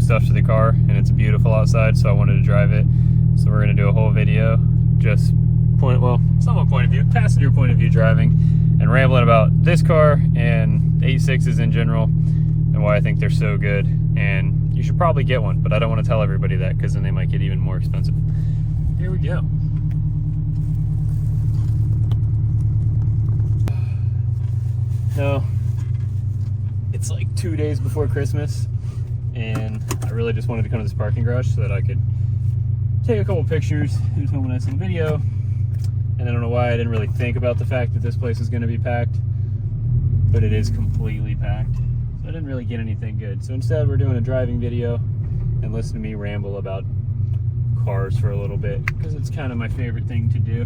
stuff to the car, and it's beautiful outside, so I wanted to drive it. So we're going to do a whole video, just somewhat point of view, passenger point of view driving, and rambling about this car and 86s in general, and why I think they're so good. And you should probably get one, but I don't want to tell everybody that, because then they might get even more expensive. Here we go. No, it's like 2 days before Christmas, and I really just wanted to come to this parking garage so that I could take a couple pictures and film a nice little video. And I don't know why I didn't really think about the fact that this place is going to be packed, but it is completely packed. So I didn't really get anything good. So instead we're doing a driving video and listen to me ramble about cars for a little bit, because it's kind of my favorite thing to do.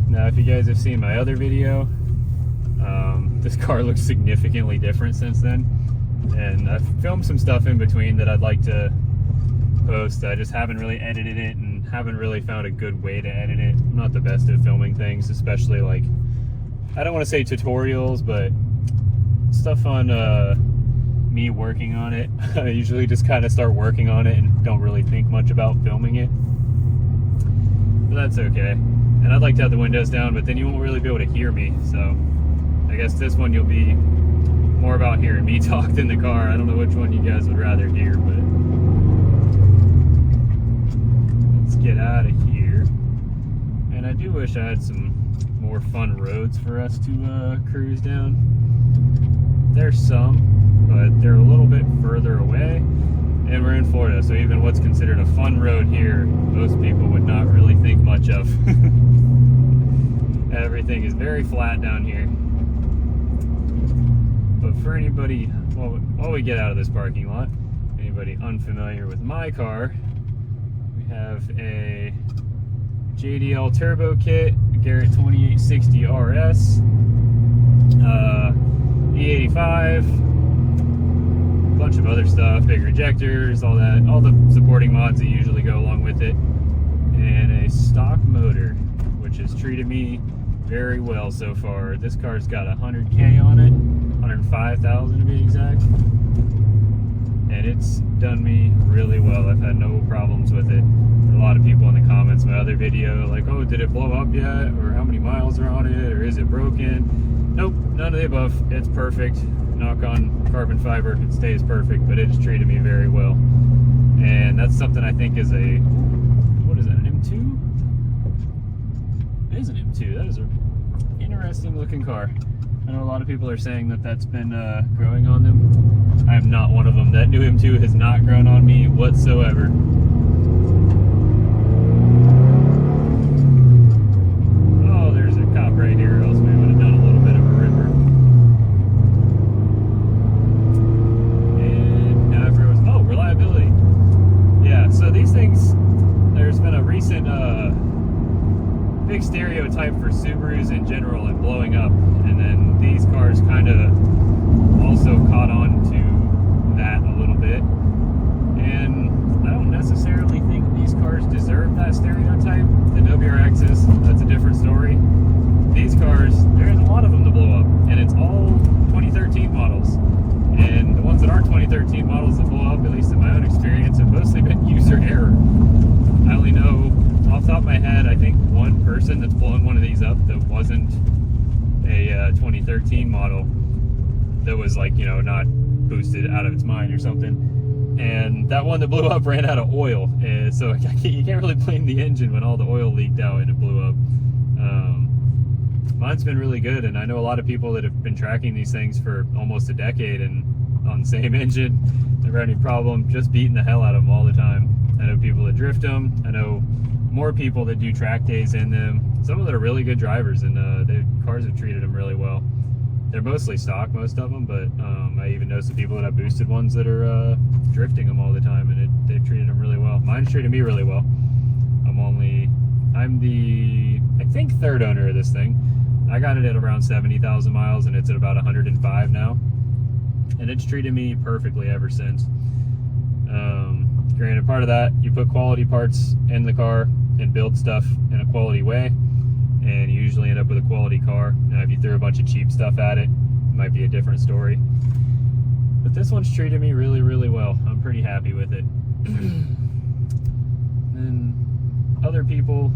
Now, if you guys have seen my other video, this car looks significantly different since then, and I've filmed some stuff in between that I'd like to post. I just haven't really edited it and haven't really found a good way to edit it. I'm not the best at filming things, especially like, I don't want to say tutorials, but stuff on me working on it. I usually just kind of start working on it and don't really think much about filming it, but that's okay. And I'd like to have the windows down, but then you won't really be able to hear me, so I guess this one you'll be more about hearing me talk than the car. I don't know which one you guys would rather hear, but let's get out of here. And I do wish I had some more fun roads for us to cruise down. There's some, but they're a little bit further away, and we're in Florida, so even what's considered a fun road here, most people would not really think much of. Everything is very flat down here. But for anybody, while we get out of this parking lot, anybody unfamiliar with my car, we have a JDL turbo kit, a Garrett 2860 RS, E85, a bunch of other stuff, bigger injectors, all that, all the supporting mods that usually go along with it, and a stock motor, which has treated me very well so far. This car's got 100K on it, 105,000 to be exact, and it's done me really well. I've had no problems with it. A lot of people in the comments in my other video like, oh, did it blow up yet, or how many miles are on it, or is it broken? Nope, none of the above. It's perfect. Knock on carbon fiber, it stays perfect, but it has treated me very well. And that's something I think is a, what is that, an M2? It is an M2. That is an interesting looking car. I know a lot of people are saying that that's been growing on them. I am not one of them. That new M2 has not grown on me whatsoever. Oh, there's a cop right here, or else we would have done a little bit of a ripper. And now everyone's, oh, reliability. Yeah, so these things, there's been a recent big stereotype for Subarus in general and blowing up, and then these cars kind of also caught on to that a little bit, and I don't necessarily think these cars deserve that stereotype. The WRXs, that's a different story. These cars, there's a lot of them to blow up, and it's all 2013 models, and the ones that aren't 2013 models that blow up, at least in my own experience, have mostly been user error. I only know off the top of my head, I think one person that's blown one of these up that wasn't a 2013 model, that was like, you know, not boosted out of its mind or something. And that one that blew up ran out of oil, and so you can't really blame the engine when all the oil leaked out and it blew up. Mine's been really good, and I know a lot of people that have been tracking these things for almost a decade and on the same engine, never had any problem, just beating the hell out of them all the time. I know people that drift them. I know more people that do track days in them. Some of them are really good drivers, and the cars have treated them really well. They're mostly stock, most of them, but I even know some people that have boosted ones that are drifting them all the time, and they've treated them really well. Mine's treated me really well. I'm the, I think, third owner of this thing. I got it at around 70,000 miles, and it's at about 105 now. And it's treated me perfectly ever since. Granted, part of that, you put quality parts in the car and build stuff in a quality way, and you usually end up with a quality car. Now, if you throw a bunch of cheap stuff at it, it might be a different story. But this one's treated me really, really well. I'm pretty happy with it. And other people,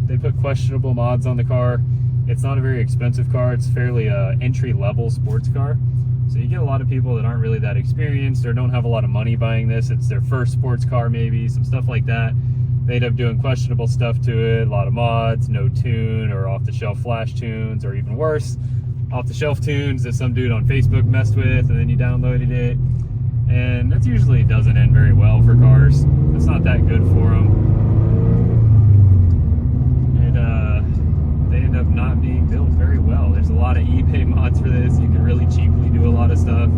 they put questionable mods on the car. It's not a very expensive car. It's fairly entry-level sports car. So you get a lot of people that aren't really that experienced or don't have a lot of money buying this. It's their first sports car maybe, some stuff like that. They end up doing questionable stuff to it, a lot of mods, no tune or off-the-shelf flash tunes, or even worse, off-the-shelf tunes that some dude on Facebook messed with and then you downloaded it. And that usually doesn't end very well for cars. It's not that good for them. And they end up not being built very well. There's a lot of eBay mods for this. You can really cheaply do a lot of stuff.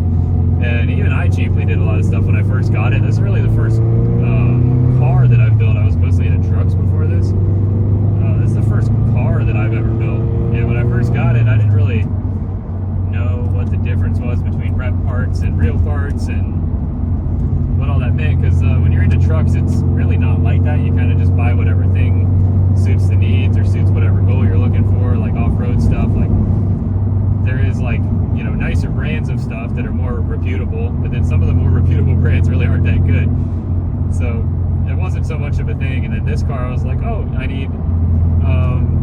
And even I cheaply did a lot of stuff when I first got it. This is really the first car that I've built. I was mostly into trucks before this. This is the first car that I've ever built. And when I first got it, I didn't really know what the difference was between rep parts and real parts and what all that meant, because when you're into trucks, it's really not like that. You kind of just buy whatever thing suits the needs or suits whatever goal you're looking for, like off-road stuff. Like there is, like, you know, nicer brands of stuff that are more reputable, but then some of the more reputable brands really aren't that good. So it wasn't so much of a thing. And then this car, I was like, oh, I need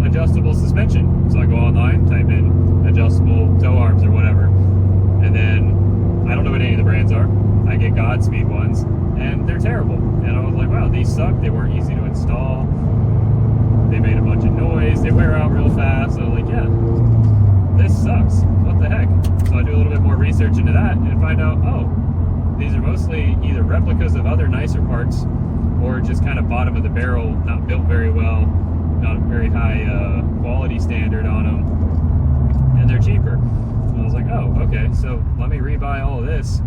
adjustable suspension. So I go online, type in adjustable tow arms or whatever, and then I don't know what any of the brands are. I get Godspeed ones, and they're terrible. And I was like, wow, these suck. They weren't easy to install. They made a bunch of noise. They wear out real fast. So I was like, yeah, this sucks. What the heck? So I do a little bit more research into that and find out, oh, these are mostly either replicas of other nicer parts or just kind of bottom of the barrel, not built very well, not a very high quality standard on them, and they're cheaper. And I was like, oh, okay, so let me rebuy all of this.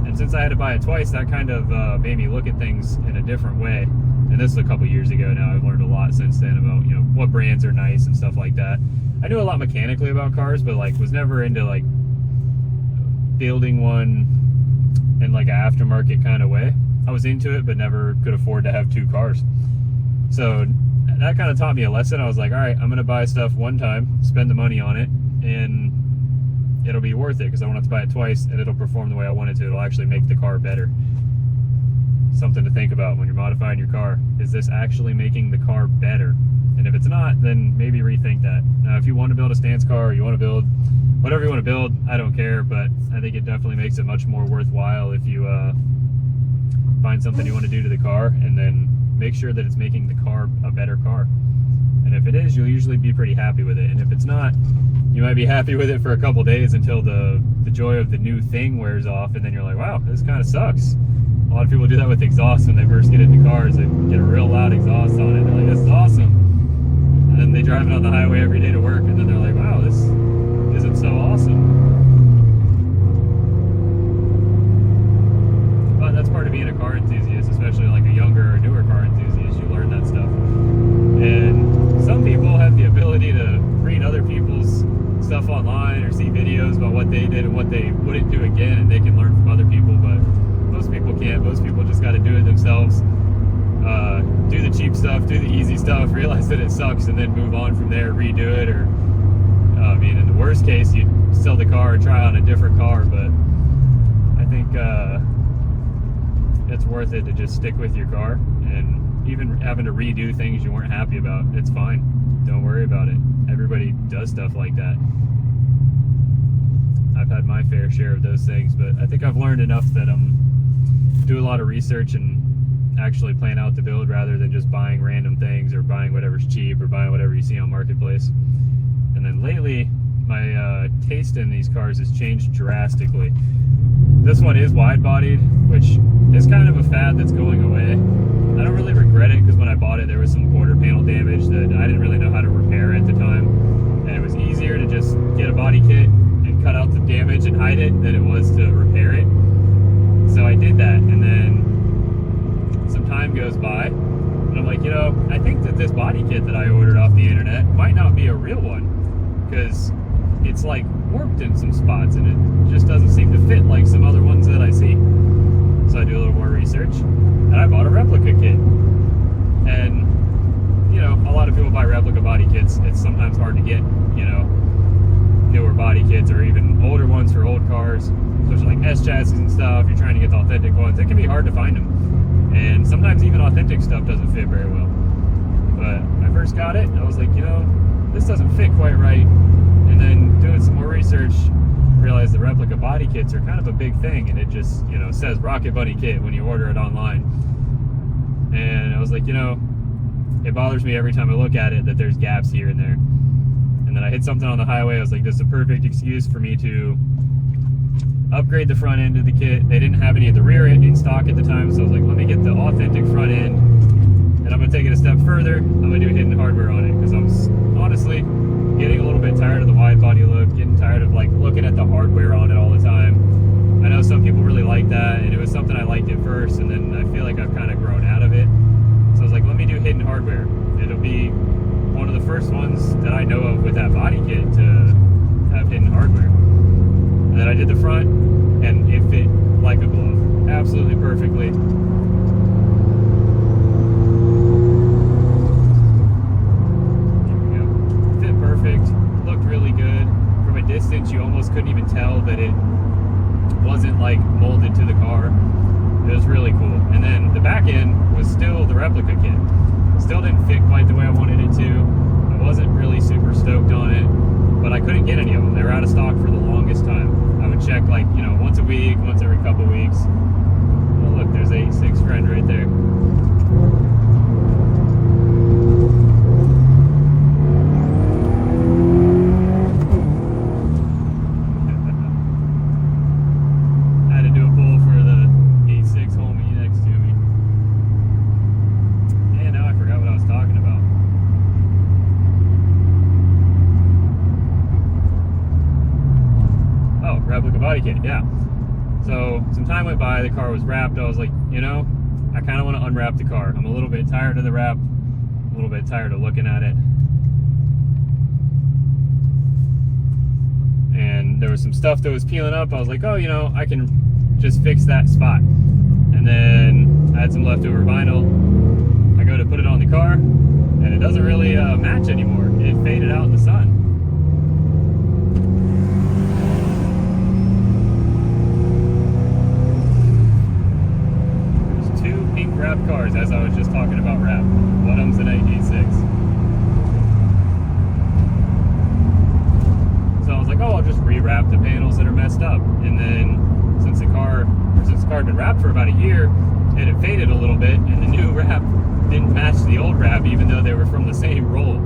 And since I had to buy it twice, that kind of made me look at things in a different way. And this is a couple years ago now. I've learned a lot since then about, you know, what brands are nice and stuff like that. I knew a lot mechanically about cars, but like was never into like building one in like an aftermarket kind of way. I was into it, but never could afford to have two cars. So that kind of taught me a lesson. I was like, all right, I'm gonna buy stuff one time, spend the money on it, and it'll be worth it because I won't have to buy it twice, and it'll perform the way I want it to. It'll actually make the car better. Something to think about when you're modifying your car. Is this actually making the car better? And if it's not, then maybe rethink that. Now, if you want to build a stance car, or you want to build whatever you want to build, I don't care, but I think it definitely makes it much more worthwhile if you find something you want to do to the car, and then make sure that it's making the car a better car. And if it is, you'll usually be pretty happy with it. And if it's not, you might be happy with it for a couple days until the joy of the new thing wears off, and then you're like, wow, this kind of sucks. A lot of people do that with exhaust when they first get into cars. They get a real loud exhaust on it. They're like, this is awesome. And then they drive it on the highway every day to work, and then they're like, wow, this isn't so awesome. But that's part of being a car enthusiast, especially like a younger or newer car enthusiast. You learn that stuff. And some people have the ability to read other people's stuff online or see videos about what they did and what they wouldn't do again, and they can learn from other people, but most people can't. Most people just got to do it themselves. Do the cheap stuff, do the easy stuff, realize that it sucks, and then move on from there, redo it. Or, I mean, in the worst case, you sell the car or try on a different car, but I think it's worth it to just stick with your car. And even having to redo things you weren't happy about, it's fine. Don't worry about it. Everybody does stuff like that. I've had my fair share of those things, but I think I've learned enough that do a lot of research and actually plan out the build rather than just buying random things or buying whatever's cheap or buying whatever you see on Marketplace. And then lately, my taste in these cars has changed drastically. This one is wide-bodied, which is kind of a fad that's going away. I don't really regret it because when I bought it, there was some quarter panel damage that I didn't really know how to repair at the time. And it was easier to just get a body kit and cut out the damage and hide it than it was to repair it. So I did that, and then some time goes by, and I'm like, you know, I think that this body kit that I ordered off the internet might not be a real one, because it's like warped in some spots, and it just doesn't seem to fit like some other ones that I see. So I do a little more research, and I bought a replica kit. And, you know, a lot of people buy replica body kits. It's sometimes hard to get, you know, newer body kits or even older ones for old cars, especially like used chassis and stuff, you're trying to get the authentic ones, it can be hard to find them. And sometimes even authentic stuff doesn't fit very well. But when I first got it, I was like, you know, this doesn't fit quite right. And then doing some more research, realized the replica body kits are kind of a big thing, and it just, you know, says Rocket Bunny kit when you order it online. And I was like, you know, it bothers me every time I look at it that there's gaps here and there. And then I hit something on the highway. I was like, this is a perfect excuse for me to upgrade the front end of the kit. They didn't have any of the rear end in stock at the time, so I was like, let me get the authentic front end, and I'm gonna take it a step further. I'm gonna do hidden hardware on it, because I was honestly getting a little bit tired of the wide body look, getting tired of like looking at the hardware on it all the time. I know some people really like that, and it was something I liked at first, and then I feel like I've kind of grown out of it. So I was like, let me do hidden hardware. It'll be one of the first ones that I know of with that body kit to have hidden hardware. And then I did the front, and it fit like a glove, absolutely perfectly. There we go. Fit perfect, looked really good. From a distance, you almost couldn't even tell that it wasn't like molded to the car. It was really cool. And then the back end was still the replica kit. Still didn't fit quite the way I wanted it to. I wasn't really super stoked on it, but I couldn't get any of them. They were out of stock for the longest time. I would check like, you know, once a week, once every couple weeks. Oh look, there's 86 friend right there. I had to do a pull for the 86 homie next to me. And now I forgot what I was talking about. Oh, replica body kit, yeah. So some time went by, the car was wrapped. I was like, you know, I kind of want to unwrap the car. I'm a little bit tired of the wrap, a little bit tired of looking at it. And there was some stuff that was peeling up. I was like, oh, you know, I can just fix that spot. And then I had some leftover vinyl. I go to put it on the car, and it doesn't really match anymore. It faded out in the sun. Wrap cars, as I was just talking about wrap. One of them's an 886. So I was like, oh, I'll just rewrap the panels that are messed up. And then since the car had been wrapped for about a year, it had faded a little bit, and the new wrap didn't match the old wrap, even though they were from the same roll.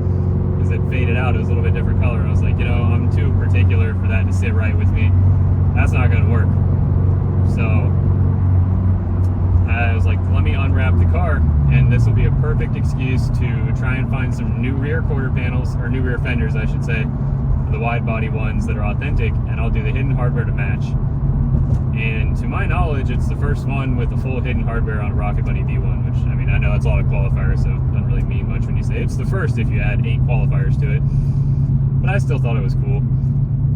Because it faded out, it was a little bit different color. And I was like, you know, I'm too particular for that to sit right with me. That's not gonna work. So I was like, let me unwrap the car, and this will be a perfect excuse to try and find some new rear quarter panels, or new rear fenders, I should say, the wide body ones that are authentic, and I'll do the hidden hardware to match. And to my knowledge, it's the first one with the full hidden hardware on a Rocket Bunny V1, which, I mean, I know that's a lot of qualifiers, so it doesn't really mean much when you say it's the first if you add 8 qualifiers to it. But I still thought it was cool.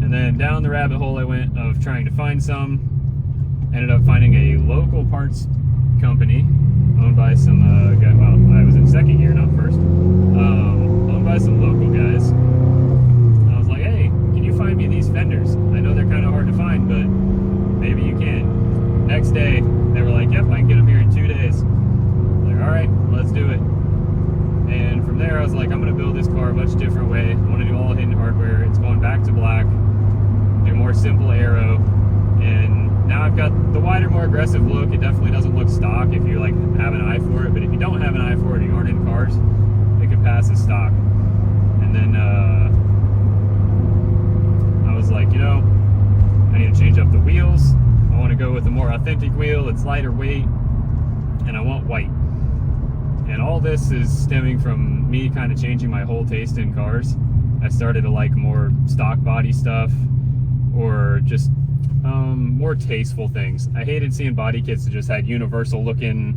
And then down the rabbit hole I went of trying to find some. Ended up finding a local parts company owned by some guy. Well, I was in second year, not first. Owned by some local guys. And I was like, hey, can you find me these fenders? I know they're kind of hard to find, but maybe you can. Next day, they were like, yep, I can get them here in 2 days. Like, all right, let's do it. And from there, I was like, I'm going to build this car a much different way. I want to do all hidden hardware. It's going back to black. Do more simple aero. And now I've got the wider, more aggressive look. It definitely doesn't look stock if you like have an eye for it, but if you don't have an eye for it, you aren't in cars, it could pass as stock. And then I was like, you know, I need to change up the wheels. I want to go with a more authentic wheel. It's lighter weight, and I want white. And all this is stemming from me kind of changing my whole taste in cars. I started to like more stock body stuff, or just more tasteful things. I hated seeing body kits that just had universal looking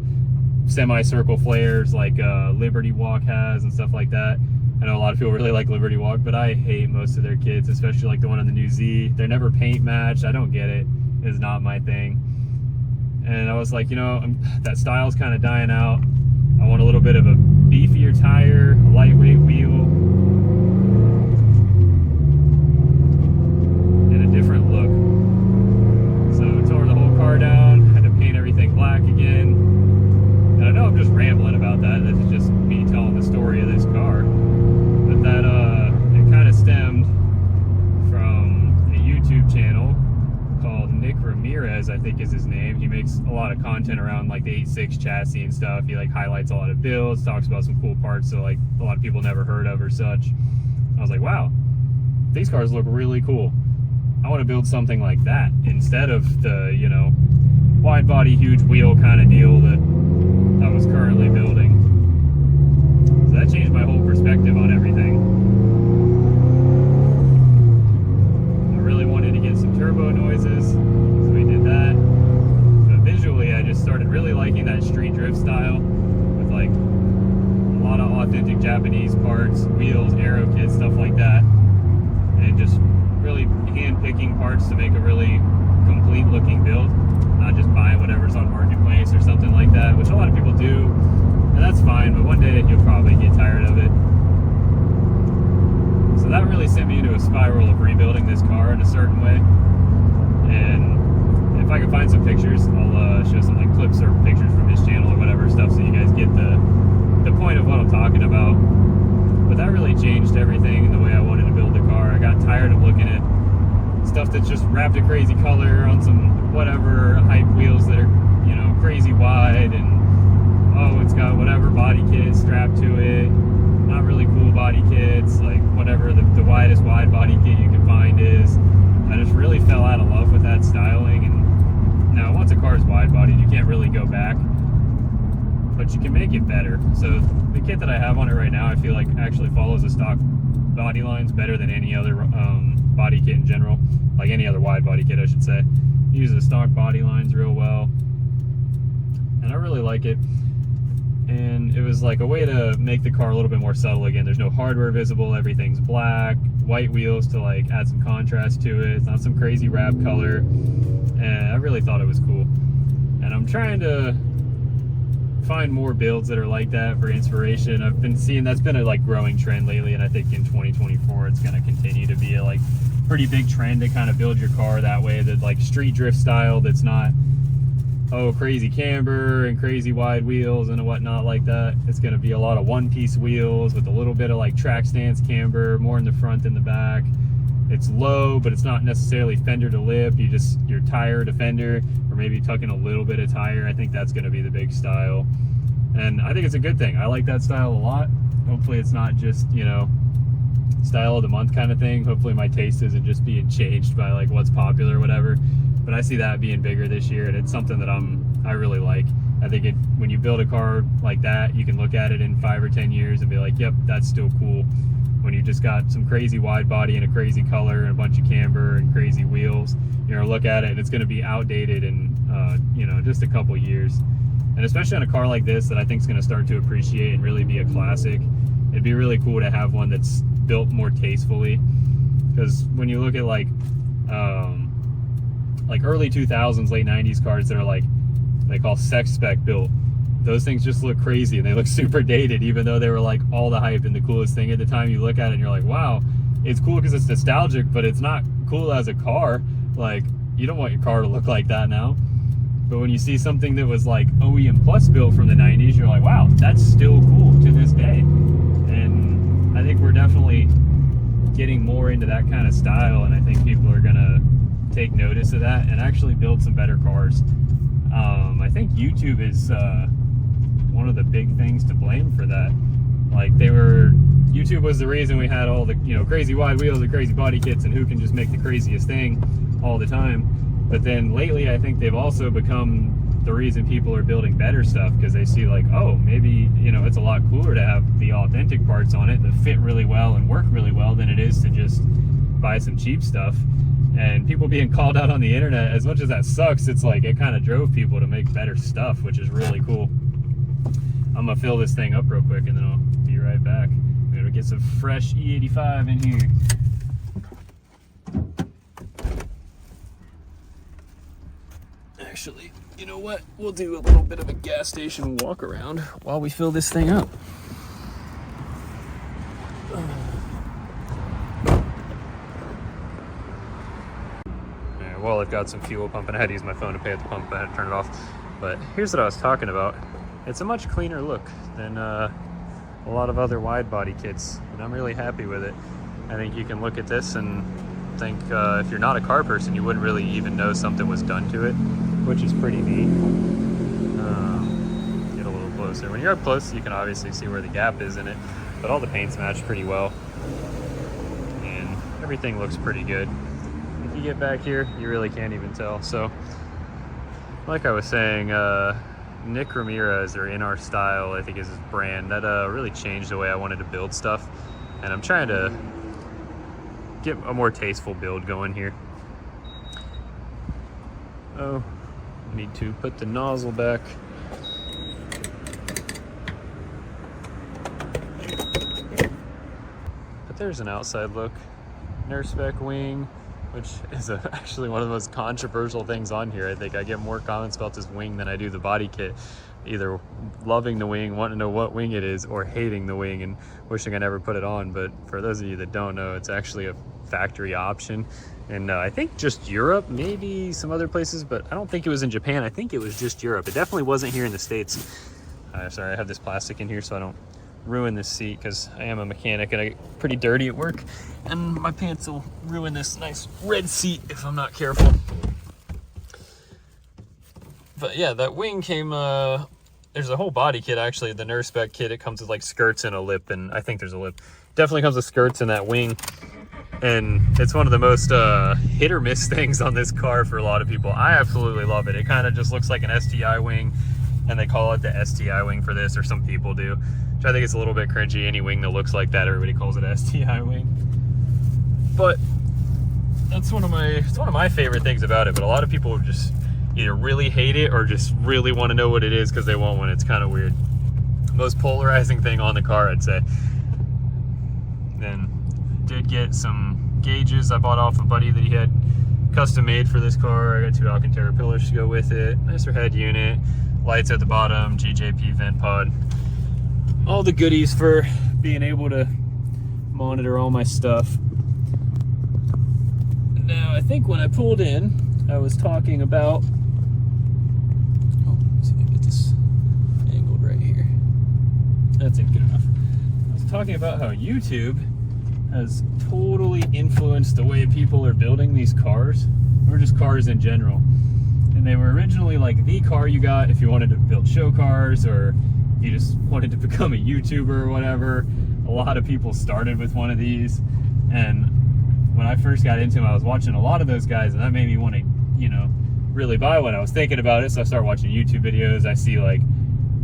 semicircle flares like Liberty Walk has and stuff like that. I know a lot of people really like Liberty Walk, but I hate most of their kits, especially like the one on the new Z. They're never paint matched. I don't get it. It's not my thing. And I was like, you know, that style's kind of dying out. I want a little bit of a beefier tire, a lightweight wheel, and a different look. So tore the whole Alvarez, I think is his name. He makes a lot of content around like the 86 chassis and stuff. He like highlights a lot of builds, talks about some cool parts that like a lot of people never heard of or such. I was like, wow, these cars look really cool. I want to build something like that instead of the, you know, wide body, huge wheel kind of deal that I was currently building. So that changed my whole perspective on everything. I really wanted to get some turbo noises, so we did that. But visually, I just started really liking that street drift style with like a lot of authentic Japanese parts, wheels, aero kits, stuff like that. And just really hand-picking parts to make a really complete looking build, not just buying whatever's on Marketplace or something like that, which a lot of people do, and that's fine, but one day you'll probably get tired of it. So that really sent me into a spiral of rebuilding this car in a certain way. And if I can find some pictures, I'll show some like clips or pictures from his channel or whatever stuff, so you guys get the point of what I'm talking about. But that really changed everything in the way I wanted to build the car. I got tired of looking at stuff that's just wrapped a crazy color on some whatever hype wheels that are, you know, crazy wide, and oh, it's got whatever body kit strapped to it, not really cool body kits, like whatever the widest wide body kit you can find is. I just really fell out of love with that styling, and now once a car is wide bodied, you can't really go back, but you can make it better. So the kit that I have on it right now, I feel like actually follows the stock body lines better than any other body kit in general, like any other wide body kit I should say. It uses the stock body lines real well, and I really like it. And it was like a way to make the car a little bit more subtle again. There's no hardware visible, everything's black, white wheels to like add some contrast to it. It's not some crazy wrap color, and I really thought it was cool. And I'm trying to find more builds that are like that for inspiration. I've been seeing that's been a like growing trend lately, and I think in 2024 it's going to continue to be a like pretty big trend to kind of build your car that way, that like street drift style, that's not, oh, crazy camber and crazy wide wheels and whatnot like that. It's going to be a lot of one-piece wheels with a little bit of like track stance camber, more in the front than the back. It's low, but it's not necessarily fender to lip. Your tire to fender, or maybe tucking a little bit of tire. I think that's going to be the big style, and I think it's a good thing. I like that style a lot. Hopefully it's not just, you know, style of the month kind of thing. Hopefully my taste isn't just being changed by like what's popular or whatever, but I see that being bigger this year, and it's something that I really like. I think when you build a car like that, you can look at it in 5 or 10 years and be like, yep, that's still cool. When you just got some crazy wide body and a crazy color and a bunch of camber and crazy wheels, you're gonna look at it and it's gonna be outdated in you know, just a couple years. And especially on a car like this that I think is gonna start to appreciate and really be a classic, it'd be really cool to have one that's built more tastefully. Because when you look at like early 2000s, late 90s cars that are like they call sex spec built, those things just look crazy and they look super dated, even though they were like all the hype and the coolest thing at the time. You look at it and you're like, wow, it's cool because it's nostalgic, but it's not cool as a car. Like, you don't want your car to look like that now. But when you see something that was like OEM Plus built from the 90s, you're like, wow, that's still cool to this day. And I think we're definitely getting more into that kind of style, and I think people are gonna take notice of that and actually build some better cars. I think YouTube is one of the big things to blame for that. Like, YouTube was the reason we had all the, you know, crazy wide wheels and crazy body kits and who can just make the craziest thing all the time. But then lately I think they've also become the reason people are building better stuff, because they see like, oh, maybe, you know, it's a lot cooler to have the authentic parts on it that fit really well and work really well than it is to just buy some cheap stuff. And people being called out on the internet, as much as that sucks, it's like it kind of drove people to make better stuff, which is really cool. I'm gonna fill this thing up real quick and then I'll be right back. We're gonna get some fresh E85 in here. Actually, you know what? We'll do a little bit of a gas station walk around while we fill this thing up. Well, I've got some fuel pumping. I had to use my phone to pay at the pump. I had to turn it off. But here's what I was talking about. It's a much cleaner look than a lot of other wide body kits, and I'm really happy with it. I think you can look at this and think if you're not a car person, you wouldn't really even know something was done to it, which is pretty neat. Get a little closer. When you're up close, you can obviously see where the gap is in it, but all the paint's matched pretty well, and everything looks pretty good. If you get back here, you really can't even tell. So, like I was saying, Nick Ramirez, or In Our Style, I think is his brand, that really changed the way I wanted to build stuff, and I'm trying to get a more tasteful build going here. Oh, I need to put the nozzle back. But there's an outside look. Nurspec wing, which is actually one of the most controversial things on here. I think I get more comments about this wing than I do the body kit. Either loving the wing, wanting to know what wing it is, or hating the wing and wishing I never put it on. But for those of you that don't know, it's actually a factory option. And I think just Europe, maybe some other places, but I don't think it was in Japan. I think it was just Europe. It definitely wasn't here in the States. Sorry, I have this plastic in here so I don't ruin this seat, because I am a mechanic and I get pretty dirty at work, and my pants will ruin this nice red seat if I'm not careful. But yeah, that wing came, there's a whole body kit actually, the Nurspec kit. It comes with like skirts and a lip, and I think there's a lip. Definitely comes with skirts in that wing. And it's one of the most hit or miss things on this car for a lot of people. I absolutely love it. It kind of just looks like an STI wing, and they call it the STI wing for this, or some people do, which I think is a little bit cringy. Any wing that looks like that, everybody calls it STI wing. But that's one of my favorite things about it. But a lot of people just either really hate it or just really want to know what it is because they want one. It's kind of weird. Most polarizing thing on the car, I'd say. Then did get some gauges I bought off a buddy that he had custom made for this car. I got 2 Alcantara pillars to go with it. Nicer head unit, lights at the bottom, GJP vent pod. All the goodies for being able to monitor all my stuff. Now, I think when I pulled in, I was talking about, let's see if I can get this angled right here. That's it, good enough. I was talking about how YouTube has totally influenced the way people are building these cars, or just cars in general. And they were originally like the car you got if you wanted to build show cars, or you just wanted to become a YouTuber or whatever. A lot of people started with one of these, and when I first got into them, I was watching a lot of those guys, and that made me want to, you know, really buy one. I was thinking about it, so I started watching YouTube videos. I see like,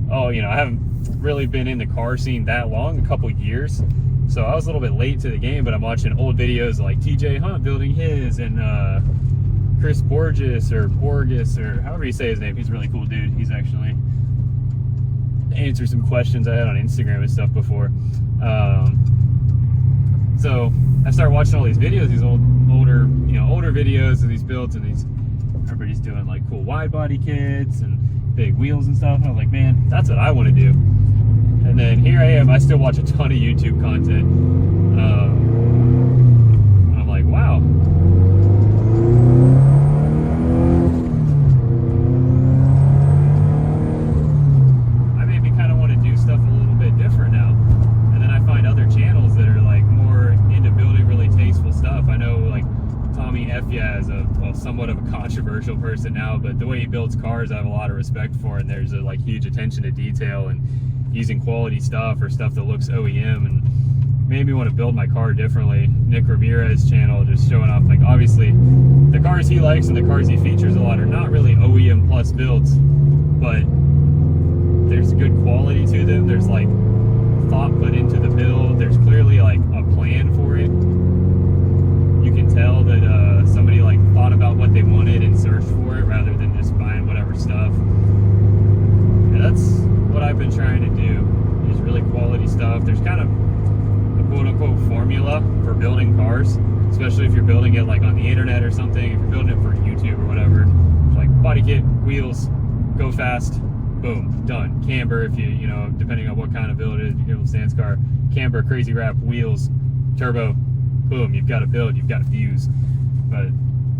oh, you know, I haven't really been in the car scene that long, a couple years. So I was a little bit late to the game, but I'm watching old videos like TJ Hunt building his, and Chris Borges, or Borges, or however you say his name. He's a really cool dude. He's actually answered some questions I had on Instagram and stuff before. So I started watching all these videos, these older videos of these builds, and everybody's doing like cool wide body kits and big wheels and stuff. And I was like, man, that's what I want to do. And then here I am, I still watch a ton of YouTube content. I'm like, wow. I maybe kind of want to do stuff a little bit different now. And then I find other channels that are like more into building really tasteful stuff. I know like Tommy Effia is somewhat of a controversial person now, but the way he builds cars I have a lot of respect for, and there's a like huge attention to detail and using quality stuff, or stuff that looks OEM, and made me want to build my car differently. Nick Ramirez channel just showing off, like, obviously the cars he likes and the cars he features a lot are not really OEM plus builds, but there's good quality to them. There's like thought put into the build. There's clearly like a plan for it. You can tell that somebody like thought about what they wanted and searched for it, rather than just buying whatever stuff. And that's what I've been trying to do, is really quality stuff. There's kind of a quote-unquote formula for building cars, especially if you're building it like on the internet or something. If you're building it for YouTube or whatever, it's like body kit, wheels, go fast, boom, done. Camber, if you know, depending on what kind of build it is, if you're building a stance car, camber, crazy wrap, wheels, turbo, boom, you've got a build, you've got a fuse. But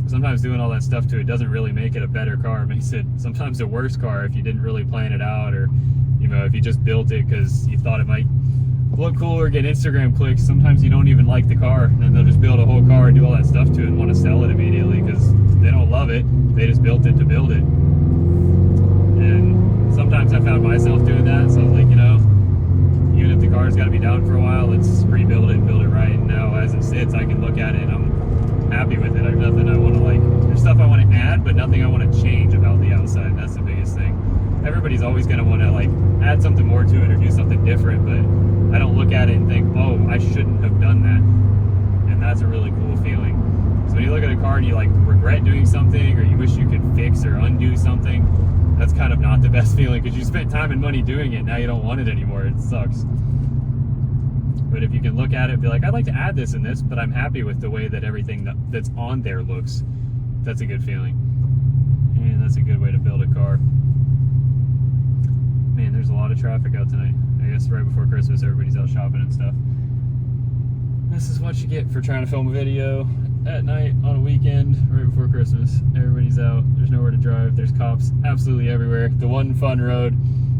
sometimes doing all that stuff to it doesn't really make it a better car. It makes it sometimes a worse car if you didn't really plan it out, or, you know, if you just built it because you thought it might look cool or get Instagram clicks. Sometimes you don't even like the car, and then they'll just build a whole car and do all that stuff to it and want to sell it immediately because they don't love it. They just built it to build it. And sometimes I found myself doing that, so I was like, you know, even if the car's got to be down for a while, let's rebuild it and build it right. And now as it sits, I can look at it and I'm happy with it. There's nothing I want to like, there's stuff I want to add, but nothing I want to change about the outside. That's the biggest thing. Everybody's always going to want to like add something more to it or do something different, but I don't look at it and think, oh, I shouldn't have done that. And that's a really cool feeling. So when you look at a car and you like regret doing something or you wish you could fix or undo something, that's kind of not the best feeling because you spent time and money doing it. Now you don't want it anymore. It sucks. But if you can look at it and be like, I'd like to add this and this, but I'm happy with the way that everything that's on there looks, that's a good feeling. And that's a good way to build a car. Man, there's a lot of traffic out tonight. I guess right before Christmas, everybody's out shopping and stuff. This is what you get for trying to film a video at night on a weekend right before Christmas. Everybody's out. There's nowhere to drive. There's cops absolutely everywhere. The one fun road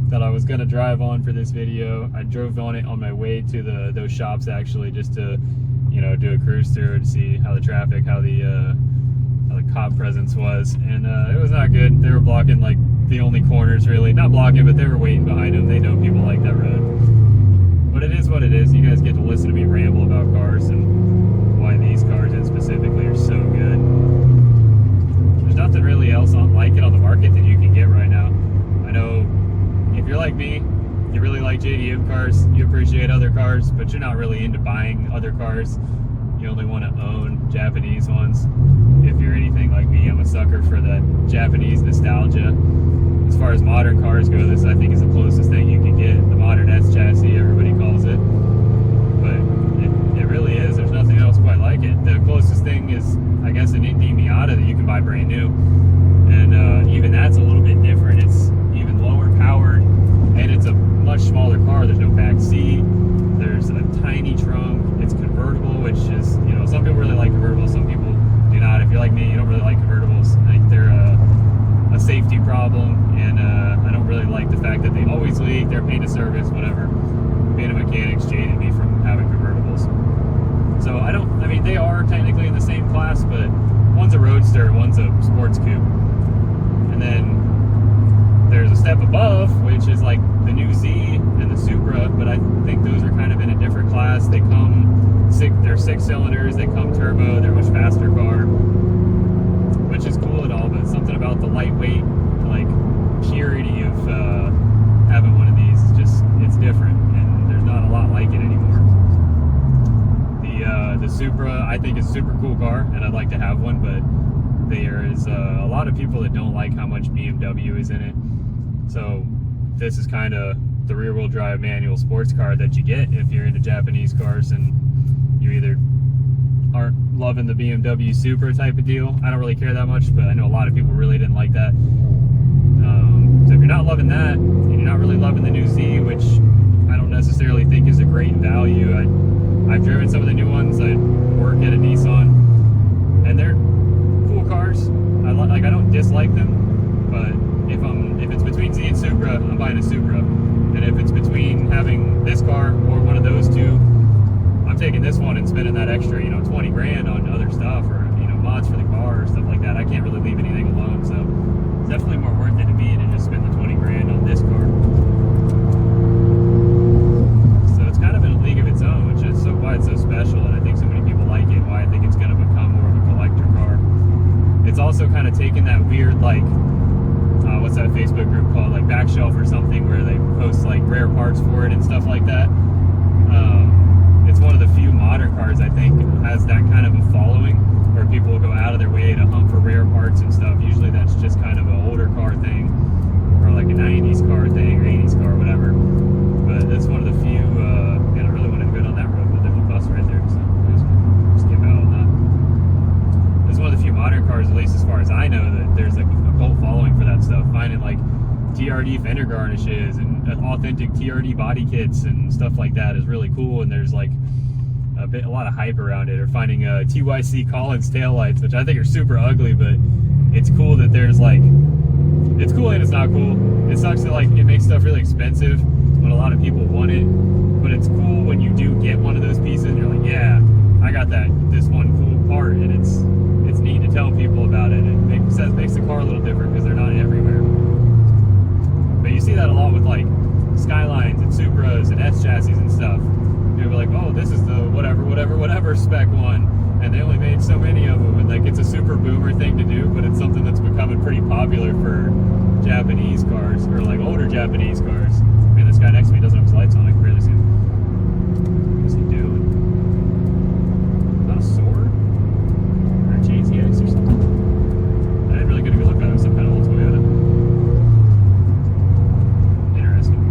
that I was gonna drive on for this video, I drove on it on my way to those shops actually, just to, you know, do a cruise through and see how the traffic, how the cop presence was, and it was not good. They were blocking like the only corners really, not blocking, but they were waiting behind them. They know people like that road. But it is what it is. You guys get to listen to me ramble about cars and why these cars in specifically are so good. There's nothing really else like it on the market that you can get right now. I know if you're like me, you really like JDM cars, you appreciate other cars, but you're not really into buying other cars. You only want to own Japanese ones. If you're anything like me, I'm a sucker for that Japanese nostalgia. As far as modern cars go, this I think is the closest thing you can get. The modern S chassis, everybody calls it. But it really is. There's nothing else quite like it. The closest thing is, I guess, an Indy Miata that you can buy brand new. And even that's a little bit different. It's even lower powered, and it's a much smaller car. There's no back seat. There's a tiny trunk. It's convertible, which is, you know, some people really like convertibles, some people do not. If you're like me, you don't really like convertibles. I think they're a safety problem, and I don't really like the fact that they always leak, they're paid to service, whatever. Being a mechanic's jaded me from having convertibles. So I mean, they are technically in the same class, but one's a roadster, one's a sports coupe. And then there's a step above, which is like the new Z and the Supra, but I think those are kind of in a different class. They come, they're 6 cylinders, they come turbo, they're a much faster car, which is cool and all, but something about the lightweight, like, purity of having one of these is just, it's different, and there's not a lot like it anymore. The Supra, I think, is a super cool car, and I'd like to have one, but there is a lot of people that don't like how much BMW is in it. So this is kind of the rear-wheel drive manual sports car that you get if you're into Japanese cars and you either aren't loving the BMW Supra type of deal. I don't really care that much, but I know a lot of people really didn't like that. So if you're not loving that, and you're not really loving the new Z, which I don't necessarily think is a great value. I've driven some of the new ones. I work at a Nissan, and they're cool cars. I don't dislike them, but if it's between Z and Supra, I'm buying a Supra. And if it's between having this car or one of those two, I'm taking this one and spending that extra, 20 grand on other stuff, or, mods for the car or stuff like that. I can't really leave anything alone, so it's definitely more worth it to me to just spend the 20 grand on this car. So it's kind of in a league of its own, which is why it's so special, and I think so many people like it, why I think it's going to become more of a collector car. It's also kind of taken that weird, what's that Facebook group called, like Backshelf or something, where they post like rare parts for it and stuff like that. It's one of the few modern cars I think has that kind of a following, where people will go out of their way to hunt for rare parts and stuff. Usually that's just kind of an older car thing, or like a 90s car thing, or 80s car, whatever. But that's one of the few, and I really wanted to go down that road, but there's a bus right there, so just skip out on that. It's one of the few modern cars, at least as far as I know, that there's like a cult following for that stuff. Finding like TRD fender garnishes and authentic TRD body kits and stuff like that is really cool, and there's like a lot of hype around it. Or finding TYC Collins taillights, which I think are super ugly, but it's cool that there's like, it's cool and it's not cool. It sucks that like it makes stuff really expensive, when a lot of people want it. But it's cool when you do get one of those pieces and you're like, yeah, I got this one cool part, and it's neat to tell people about it. It makes the car a little different because they're not everywhere. But you see that a lot with like Skylines and Supras and S chassis and stuff. You'll be like, oh, this is the whatever spec one, and they only made so many of them, and like it's a super boomer thing to do, but it's something that's becoming pretty popular for Japanese cars, or like older Japanese cars. I mean, this guy next to me doesn't have his lights on. I can barely see him. What's he doing? Not a sword? Or a GTX or something? I didn't really get a good look at it. Some kind of old Toyota. Interesting.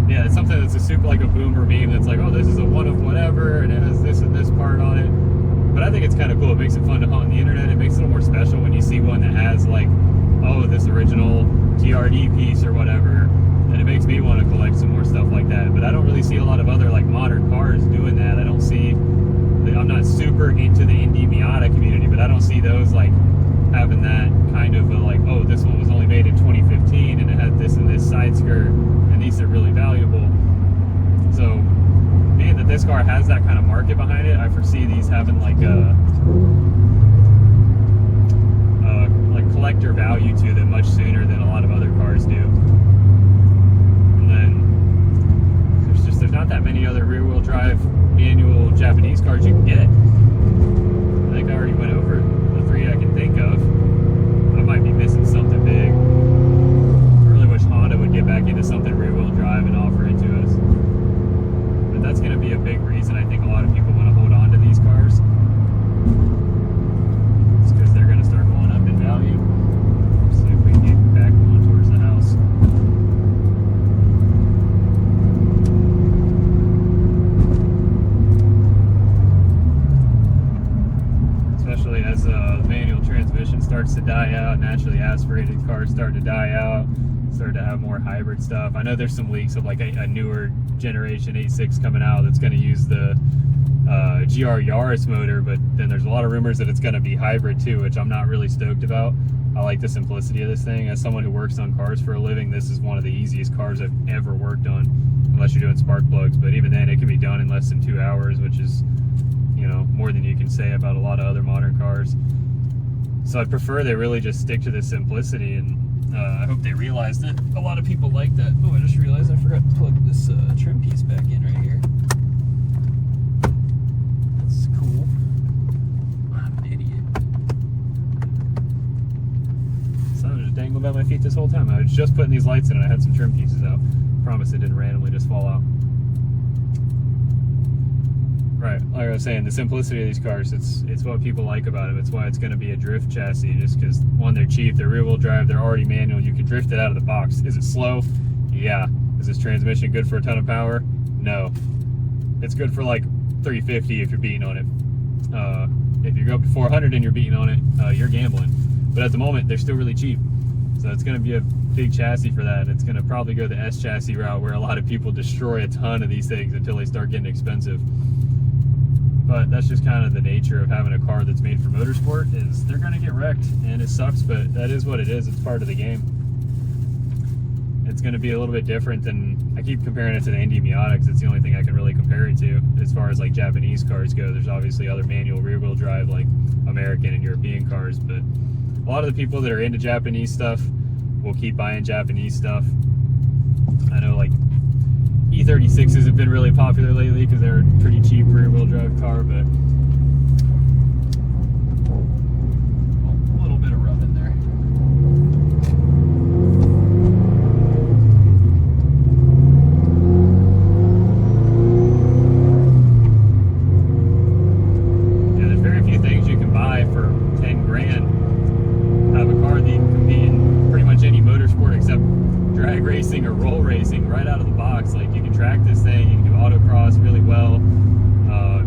Yeah, it's something that's a super like a boomer meme that's like, oh, this is a one of whatever, and it has this and this part on it. But I think it's kind of cool. It makes it fun to hunt on the internet. It makes it a little more special when you see one that has like, oh, this original TRD piece or whatever. And it makes me want to collect some more stuff like that. But I don't really see a lot of other like modern cars doing that. I don't see, I'm not super into the Indie Miata community, but I don't see those like having that kind of a, like, oh, this one was only made in 2015 and it had this and this side skirt and these are really valuable. So being that this car has that kind of market behind it, I foresee these having like a like collector value to them much sooner than a lot of other cars do. And then there's not that many other rear-wheel drive manual Japanese cars you can get. I think I already went over the three I can think of. I might be missing something big. I really wish Honda would get back into something rear-wheel drive and offer it to us. But that's going to be a big reason I think a lot of people want to hold on to these cars. It's because they're going to start going up in value. See if we can get back going towards the house. Especially as the manual transmission starts to die out, naturally aspirated cars start to die out, start to have more hybrid stuff. I know there's some leaks of like a newer generation 8.6 coming out that's going to use the GR Yaris motor, but then there's a lot of rumors that it's going to be hybrid too, which I'm not really stoked about. I like the simplicity of this thing. As someone who works on cars for a living, this is one of the easiest cars I've ever worked on, unless you're doing spark plugs, but even then it can be done in less than 2 hours, which is, you know, more than you can say about a lot of other modern cars. So I prefer they really just stick to the simplicity, and I hope they realize that a lot of people like that. Oh, I just realized I forgot to plug this trim piece back in right here. That's cool. I'm an idiot. So I was just dangling by my feet this whole time. I was just putting these lights in and I had some trim pieces out. Promise it didn't randomly just fall out. Right, like I was saying, the simplicity of these cars, it's what people like about them. It's why it's going to be a drift chassis, just because, one, they're cheap, they're rear-wheel drive, they're already manual, you can drift it out of the box. Is it slow? Yeah. Is this transmission good for a ton of power? No. It's good for like 350 if you're beating on it. If you go up to 400 and you're beating on it, you're gambling. But at the moment, they're still really cheap. So it's going to be a big chassis for that. It's going to probably go the S chassis route, where a lot of people destroy a ton of these things until they start getting expensive. But that's just kind of the nature of having a car that's made for motorsport, is they're going to get wrecked, and it sucks, but that is what it is. It's part of the game. It's going to be a little bit different than, I keep comparing it to the Indie Miata because it's the only thing I can really compare it to as far as like Japanese cars go. There's obviously other manual rear-wheel drive like American and European cars, but a lot of the people that are into Japanese stuff will keep buying Japanese stuff. I know like E36s have been really popular lately because they're a pretty cheap rear-wheel drive car, but a little bit of rub in there. Yeah, there's very few things you can buy for 10 grand. Have a car that you can compete in pretty much any motorsport except drag racing or roll racing right out of the box. Like, you can track this thing, you can do autocross really well,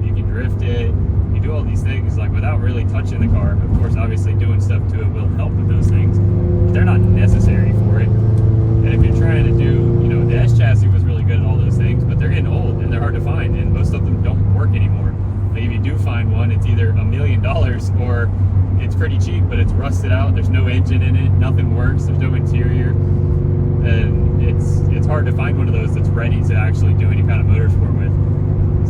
you can drift it, you can do all these things like without really touching the car. Of course, obviously doing stuff to it will help with those things, but they're not necessary for it. And if you're trying to do, you know, the S chassis was really good at all those things, but they're getting old and they're hard to find, and most of them don't work anymore. Like, if you do find one, it's either $1 million or it's pretty cheap, but it's rusted out, there's no engine in it, nothing works, there's no interior. and it's hard to find one of those that's ready to actually do any kind of motorsport with.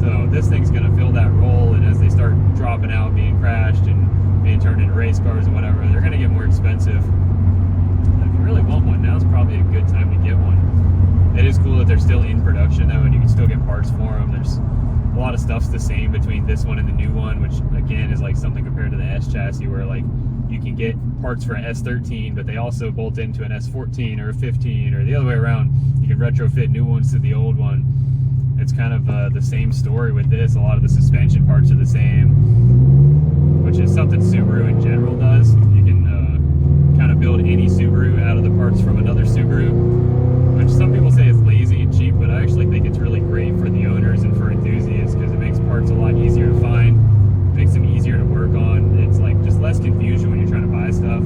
So this thing's going to fill that role, and as they start dropping out, being crashed and being turned into race cars and whatever, they're going to get more expensive. If you really want one, now's probably a good time to get one. It is cool that they're still in production though, and you can still get parts for them. There's a lot of stuff's the same between this one and the new one, which again is like something compared to the S chassis where like you can get parts for an S13, but they also bolt into an S14 or a 15 or the other way around. You can retrofit new ones to the old one. It's kind of the same story with this. A lot of the suspension parts are the same, which is something Subaru in general does. You can kind of build any Subaru out of the parts from another Subaru, which some people say is lazy and cheap, but I actually think it's really great for the owners and for enthusiasts because it makes parts a lot easier to find, makes them easier to work on. It's like just less confusion when you're trying to buy stuff.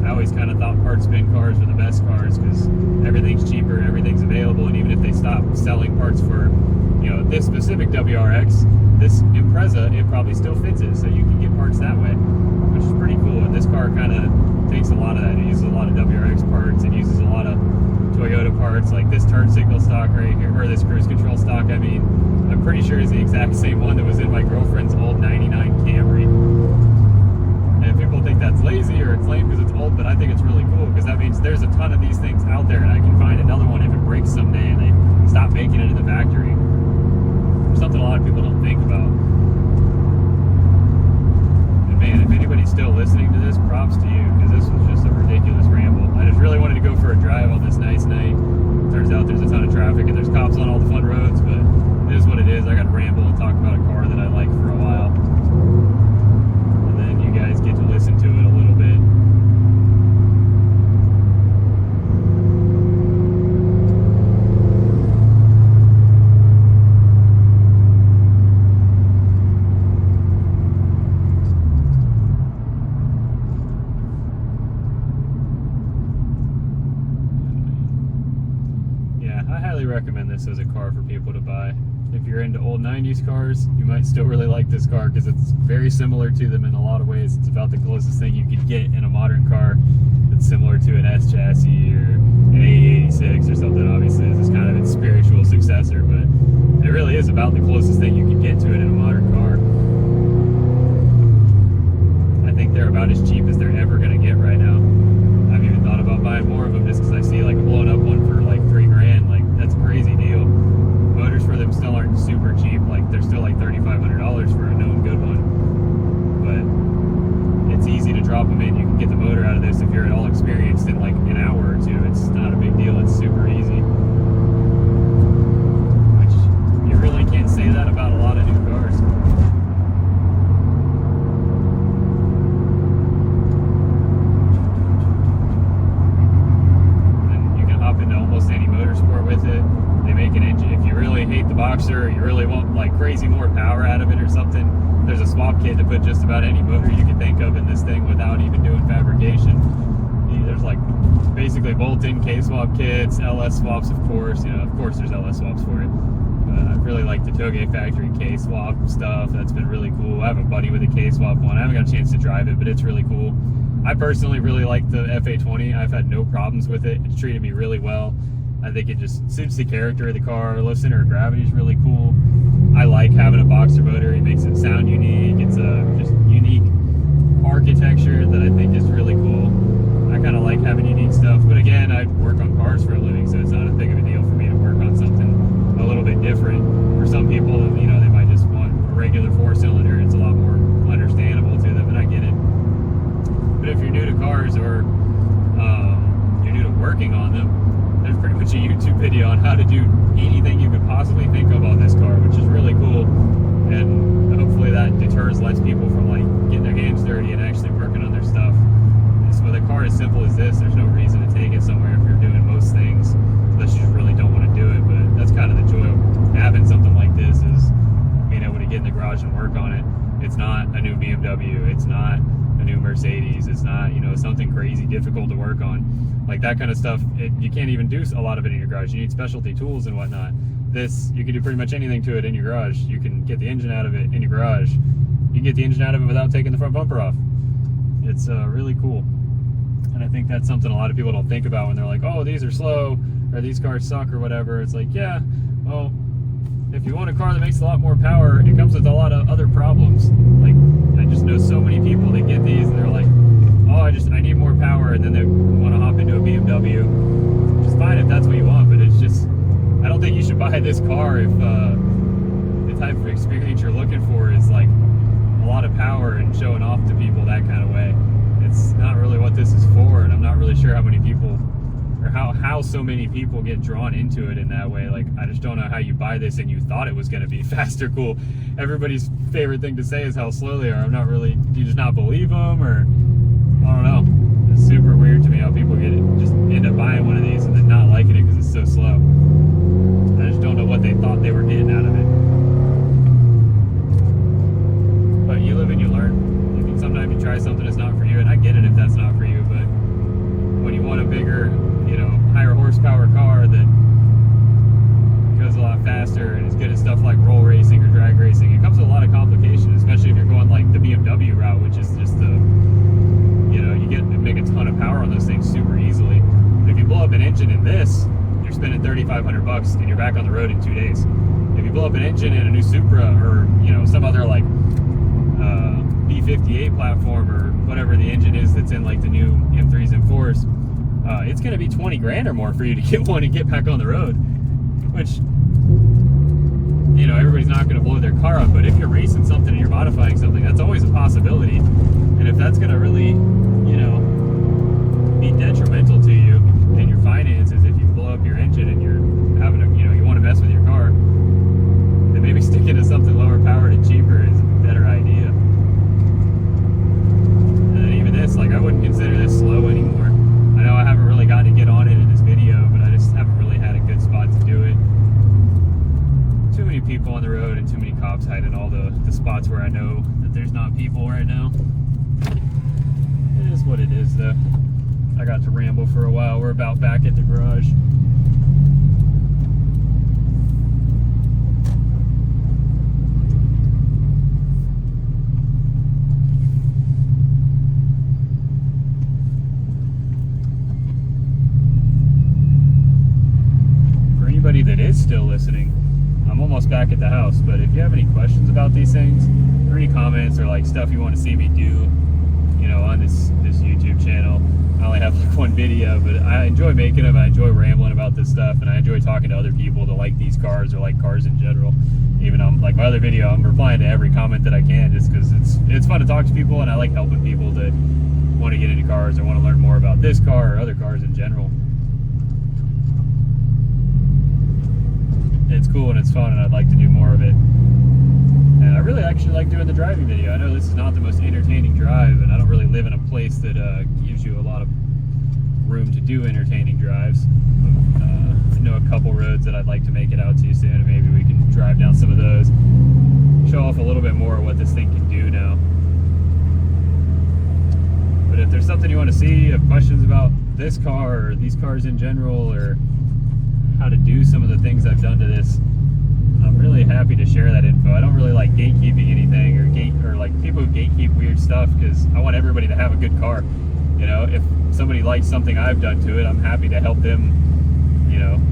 I always kind of thought parts bin cars were the best cars because everything's cheaper, everything's available, and even if they stop selling parts for, you know, this specific WRX, this Impreza, it probably still fits it, so you can get parts that way, which is pretty cool. And this car kind of takes a lot of that. It uses a lot of WRX parts. It uses a lot of Toyota parts, like this turn signal stock right here, or this cruise control stock, I mean, I'm pretty sure is the exact same one that was in my girlfriend's old 99 Camry. And people think that's lazy or it's lame because it's old, but I think it's really cool because that means there's a ton of these things out there and I can find another one if it breaks someday and they stop making it in the factory. Something a lot of people don't think about. And man, if anybody's still listening to this, props to you because this was just a ridiculous ramble. I just really wanted to go for a drive on this nice night. Turns out there's a ton of traffic and there's cops on all the fun roads, but it is what it is. I got to ramble and talk about a car that I like for a while. And then you guys get to listen to it a little bit. I highly recommend this as a car for people to buy. If you're into old 90s cars, you might still really like this car because it's very similar to them in a lot of ways. It's about the closest thing you could get in a modern car that's similar to an S chassis or an A86 or something. Obviously, this is kind of its spiritual successor, but it really is about the closest thing you can get to it in a modern car. I think they're about as cheap as they're ever going to get right now. I've even thought about buying more of them just because I see like a blown up one for like $3,000. Like that's a crazy deal. Motors for them still aren't super cheap. Like they're still like $3,500 for a known good one. But it's easy to drop them in. You can get the motor out of this if you're at all experienced in like an hour or two. It's not a big deal. It's super easy. Which you really can't say that about a lot of new cars. Any motorsport with it. They make an engine. If you really hate the Boxer or you really want like crazy more power out of it or something, there's a swap kit to put just about any motor you can think of in this thing without even doing fabrication. There's like basically bolt-in K-swap kits, LS swaps of course. You know, of course there's LS swaps for it. I really like the Toge factory K-swap stuff. That's been really cool. I have a buddy with a K-swap one. I haven't got a chance to drive it, but it's really cool. I personally really like the FA20. I've had no problems with it. It's treated me really well. I think it just suits the character of the car. Low center of gravity is really cool. I like having a Boxer motor. It makes it sound unique. It's a just unique architecture that I think is really cool. I kind of like having unique stuff. But again, I work on cars for a living, so it's not as big of a deal for me to work on something a little bit different. For some people, you know, they might just want a regular 4-cylinder. It's a lot more understandable to them, and I get it. But if you're new to cars or you're new to working on them, there's pretty much a YouTube video on how to do anything you could possibly think of on this car, which is really cool. And hopefully that deters less people from like getting their hands dirty and actually working on their stuff. And so with a car as simple as this, there's no reason to take it somewhere if you're doing most things, unless you just really don't want to do it. But that's kind of the joy of having something like this, is being able to get in the garage and work on it. It's not a new BMW. It's not a new Mercedes. It's not, you know, something crazy difficult to work on. Like that kind of stuff, you can't even do a lot of it in your garage. You need specialty tools and whatnot. This, you can do pretty much anything to it in your garage. You can get the engine out of it in your garage. You can get the engine out of it without taking the front bumper off. It's really cool. And I think that's something a lot of people don't think about when they're like, oh, these are slow, or these cars suck, or whatever. It's like, yeah, well, if you want a car that makes a lot more power, it comes with a lot of other problems. Like, I just know so many people that get these and they're like, oh, I need more power, and then they want to hop into a BMW, which is fine if that's what you want, but it's just, I don't think you should buy this car if the type of experience you're looking for is like a lot of power and showing off to people that kind of way. It's not really what this is for, and I'm not really sure how many people, or how so many people get drawn into it in that way. Like, I just don't know how you buy this and you thought it was going to be fast or cool. Everybody's favorite thing to say is how slow they are. I'm not really, do you just not believe them, or I don't know. It's super weird to me how people just end up buying one of these and then not liking it because it's so slow. I just don't know what they thought they were getting out of it. But you live and you learn. I mean, sometimes you try something that's not for you, and I get it if that's not for you, but when you want a bigger, higher horsepower car that goes a lot faster and is good at stuff like roll racing or drag racing, it comes with a lot of complications, especially if you're going like the BMW route, which is just you make a ton of power on those things super easily. But if you blow up an engine in this, you're spending $3,500 and you're back on the road in 2 days. If you blow up an engine in a new Supra or some other like B58 platform or whatever the engine is that's in like the new M3s and 4s, it's going to be 20 grand or more for you to get one and get back on the road, which everybody's not going to blow their car up, but if you're racing something and you're modifying something, that's always a possibility. And if that's going to really be detrimental to you and your finances, if you blow up your engine and you're having you want to mess with your car, then maybe sticking to something lower powered and cheaper is a better idea. And then even this, like, I wouldn't consider this slow anymore. I know I haven't really gotten to get on it in this video, but I just haven't really had a good spot to do it. Too many people on the road and too many cops hiding all the spots where I know that there's not people right now. It is what it is, though. I got to ramble for a while. We're about back at the garage. For anybody that is still listening, I'm almost back at the house, but if you have any questions about these things, or any comments, or like stuff you want to see me do, on this YouTube channel, I only have like one video, but I enjoy making them. I enjoy rambling about this stuff, and I enjoy talking to other people that like these cars or like cars in general. Even on like my other video, I'm replying to every comment that I can, just because it's fun to talk to people, and I like helping people that want to get into cars or want to learn more about this car or other cars in general. It's cool and it's fun, and I'd like to do more of it. And I really actually like doing the driving video. I know this is not the most entertaining drive, and I don't really live in a place that gives you a lot of room to do entertaining drives. I know a couple roads that I'd like to make it out to soon, and maybe we can drive down some of those, show off a little bit more of what this thing can do now. But if there's something you want to see, have questions about this car or these cars in general, or how to do some of the things I've done to this, I'm really happy to share that info. I don't really like gatekeeping anything or like people who gatekeep weird stuff, because I want everybody to have a good car. If somebody likes something I've done to it, I'm happy to help them,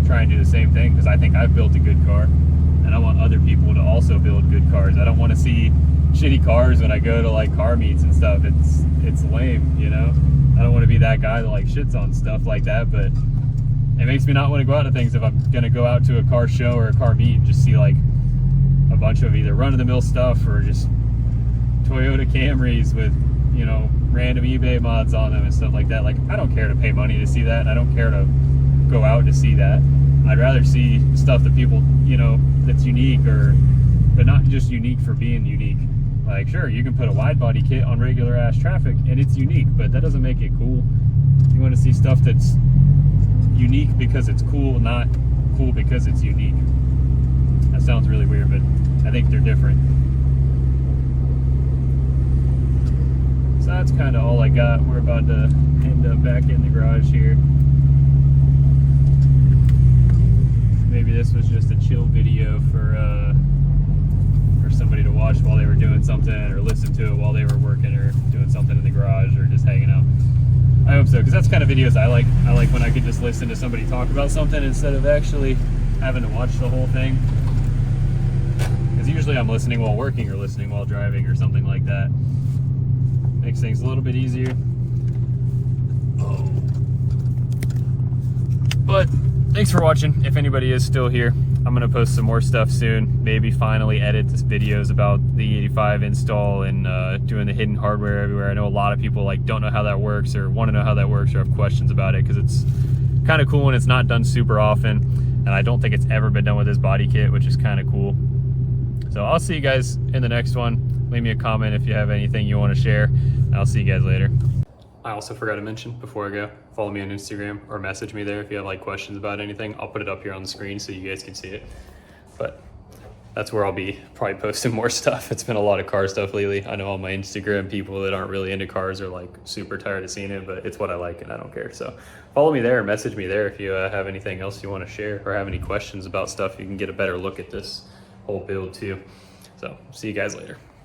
try and do the same thing, because I think I've built a good car, and I want other people to also build good cars. I don't want to see shitty cars when I go to like car meets and stuff. It's lame, I don't want to be that guy that like shits on stuff like that, but it makes me not want to go out to things if I'm going to go out to a car show or a car meet and just see like a bunch of either run-of-the-mill stuff or just Toyota Camrys with, random eBay mods on them and stuff like that. Like, I don't care to pay money to see that. I don't care to go out to see that. I'd rather see stuff that people, that's unique, but not just unique for being unique. Like, sure, you can put a wide body kit on regular ass traffic and it's unique, but that doesn't make it cool. You want to see stuff that's unique because it's cool, not cool because it's unique. That sounds really weird, but I think they're different. So that's kind of all I got. We're about to end up back in the garage here. Maybe this was just a chill video for somebody to watch while they were doing something, or listen to it while they were working or doing something in the garage, or just hanging out. I hope so, because that's kind of videos I like. I like when I could just listen to somebody talk about something instead of actually having to watch the whole thing. Because usually I'm listening while working or listening while driving or something like that. Makes things a little bit easier. Oh. But thanks for watching. If anybody is still here, I'm gonna post some more stuff soon. Maybe finally edit this videos about the 85 install and doing the hidden hardware everywhere. I know a lot of people like don't know how that works or want to know how that works or have questions about it, because it's kind of cool and it's not done super often. And I don't think it's ever been done with this body kit, which is kind of cool. So I'll see you guys in the next one. Leave me a comment if you have anything you want to share. I'll see you guys later. I also forgot to mention before I go, follow me on Instagram or message me there if you have like questions about anything. I'll put it up here on the screen so you guys can see it. But that's where I'll be probably posting more stuff. It's been a lot of car stuff lately. I know all my Instagram people that aren't really into cars are like super tired of seeing it, but it's what I like and I don't care. So follow me there or message me there if you have anything else you want to share or have any questions about stuff. You can get a better look at this whole build too. So see you guys later.